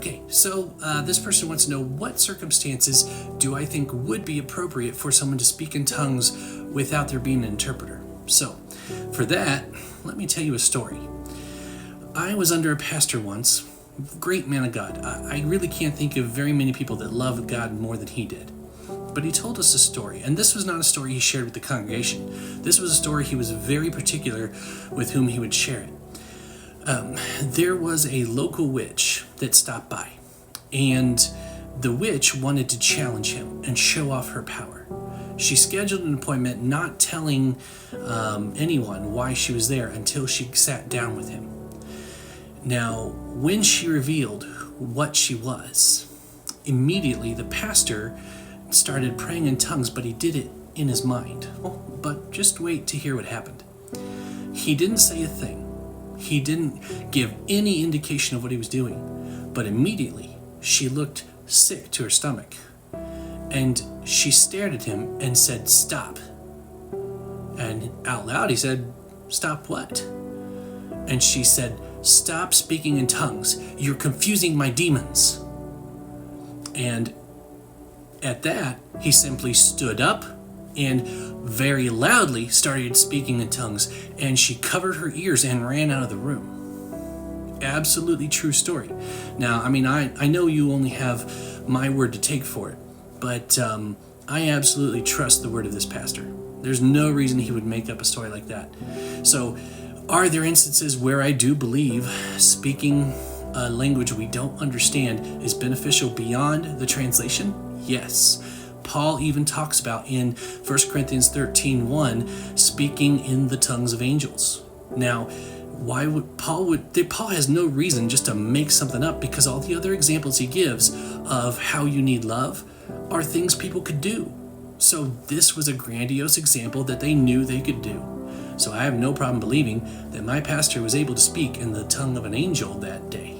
Okay, so this person wants to know, what circumstances do I think would be appropriate for someone to speak in tongues without there being an interpreter? So, for that, let me tell you a story. I was under a pastor once, great man of God. I really can't think of very many people that love God more than he did. But he told us a story, and this was not a story he shared with the congregation. This was a story he was very particular with whom he would share it. There was a local witch that stopped by, and the witch wanted to challenge him and show off her power. She scheduled an appointment, not telling anyone why she was there until she sat down with him. Now, when she revealed what she was, immediately the pastor started praying in tongues, but he did it in his mind. But just wait to hear what happened. He didn't say a thing. He didn't give any indication of what he was doing, but immediately she looked sick to her stomach, and she stared at him and said, "Stop." And out loud he said, "Stop what?" And she said, "Stop speaking in tongues. You're confusing my demons." And at that, he simply stood up and very loudly started speaking in tongues, and she covered her ears and ran out of the room. Absolutely true story. Now, I know you only have my word to take for it, but I absolutely trust the word of this pastor. There's no reason he would make up a story like that. So, are there instances where I do believe speaking a language we don't understand is beneficial beyond the translation? Yes. Paul even talks about in 1 Corinthians 13:1 speaking in the tongues of angels. Now, why would Paul has no reason just to make something up, because all the other examples he gives of how you need love are things people could do. So this was a grandiose example that they knew they could do. So I have no problem believing that my pastor was able to speak in the tongue of an angel that day.